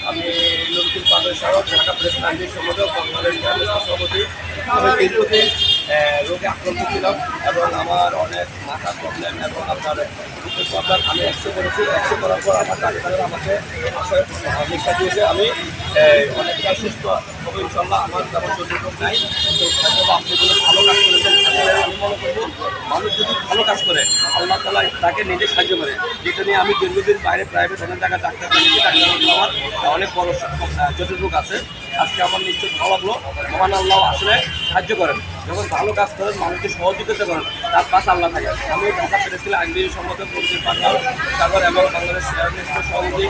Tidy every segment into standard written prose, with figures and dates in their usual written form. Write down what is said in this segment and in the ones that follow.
আমি নতুন পাবের সড়ক ঢাকা প্রেস ক্লাবের সম্পাদক বাংলাদেশ সভাপতি। আমি দীর্ঘদিন রোগে আক্রান্ত ছিলাম এবং আমার অনেক মাথার প্রবলেম এবং আপনার বুকের প্রবলেম। আমি এক্সরে করেছি, এক্সরে করার পর আমার ডাক্তাররা আমাকে নিঃশ্বাস দিয়েছে। আমি অনেকটা সুস্থ হবো ইনশাল্লাহ। আমার তেমন জটিল রোগ নাই। তো আপনি কোনো ভালো কাজ করেছেন, আমি মনে করবো মানুষ যদি ভালো কাজ করে আল্লাহ তাআলা তাকে নিজে সাহায্য করে। যেটা নিয়ে আমি দীর্ঘদিন বাইরে প্রাইভেট অনেক জায়গায় ডাক্তার দেখিয়েছি। ডাক্তার আমার অনেক বড় জটিল রোগ আছে। আজকে আমার নিশ্চয়ই ভালো লাগলো। মহান আল্লাহ আসলে সাহায্য করেন, যখন ভালো কাজ করেন মানুষকে সহযোগিতা করেন, তার পাশে আল্লাহ থাকে। আমি ঢাকা প্রেসিডেন্ট আইনজীবী সম্পাদক প্রফেসর পান্নাল সাগর এবং বাংলাদেশ সভাপতি।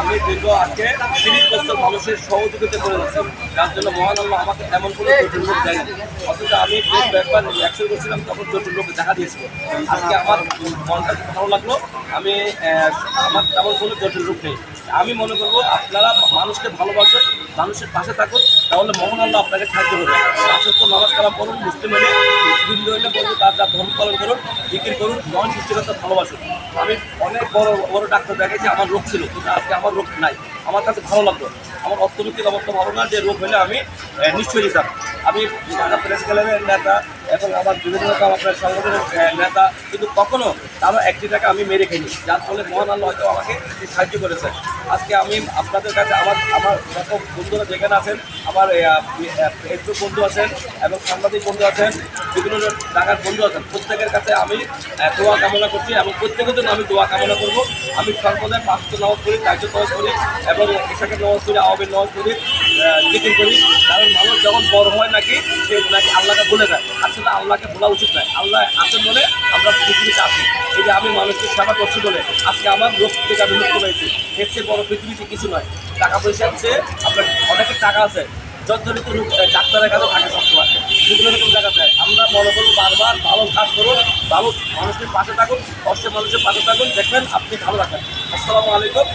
আমি দীর্ঘ আজকে 30 বছর মানুষের সহযোগিতা করে যাচ্ছি, যার জন্য মহান আল্লাহ আমাকে এমন কোনো জটিল রোগ দেয়নি। অথচ আমি একবার অ্যাক্সিডেন্ট করছিলাম, তখন জটিল রোগ দেখা দিয়েছিল। আজকে আমার মনটা খুব ভালো লাগলো। আমি আমার তেমন কোনো জটিল রোগ নেই। আমি মনে করবো আপনারা মানুষকে ভালোবাসেন, মানুষের পাশে থাকুন, তাহলে মহান আল্লাহ আপনাকে সাহায্য করবে। আসলে নামাজ কালাম করুন, মুসলিম হলে হিন্দু হলে বলবো তার ধর্ম পালন করুন, জিকির করুন, মন সৃষ্টিকর্তা ভালোবাসুন। আমি অনেক বড় বড় ডাক্তার দেখেছি, আমার রোগ ছিল, কিন্তু আজকে আমার রোগ নাই। আমার কাছে ভালো লাগলো। আমার অর্থনৈতিক অবস্থা ভালো না, যে রোগ হলে আমি নিশ্চয়ই দিতাম। আমি ঢাকা প্রেস ক্লাবের নেতা এবং আমার বিভিন্ন রকম আপনার সংগঠনের নেতা, কিন্তু কখনো তারও একটি টাকা আমি মেরে খাইনি, যার ফলে মহান আল্লাহ হয়তো আমাকে সাহায্য করেছে। আজকে আমি আপনাদের কাছে আমার যত বন্ধুরা যেখানে আছেন, আমার ফেসবুক বন্ধু আছেন এবং সাংবাদিক বন্ধু আছেন, বিভিন্ন টাকার বন্ধু আছেন, প্রত্যেকের কাছে আমি দোয়া কামনা করছি এবং প্রত্যেকের জন্য আমি দোয়া কামনা করব। আমি সর্বদাই 5 নামাজ করি, তাহাজ্জুদ নামাজ করি এবং ইশাকের নামাজ করি, আওয়ামের নামাজ করি, জিকির করি। কারণ মানুষ যখন বড় হয় নাকি সে নাকি আল্লাহকে ভুলে যায়। আসলে আল্লাহকে ভোলা উচিত নয়। আল্লাহ আছেন বলে আমরা পৃথিবীতে আছি। এই যে আমি মানুষকে সেবা করছি বলে আজকে আমার রোগ থেকে আমি মুক্ত হয়েছি। এর চেয়ে বড় পৃথিবীতে কিছু নয়। টাকা পয়সা হচ্ছে আপনার অনেকের টাকা আছে, যতজনিত রোগ ডাক্তারের কাছে থাকে সবসময়, বিভিন্ন রকম জায়গা দেয়। আমরা মনে করবো বারবার ভালো কাজ করুন, ভালো মানুষের পাশে থাকুন, কষ্টের মানুষের পাশে থাকুন, দেখবেন আপনি ভালো রাখেন। আসসালামু আলাইকুম।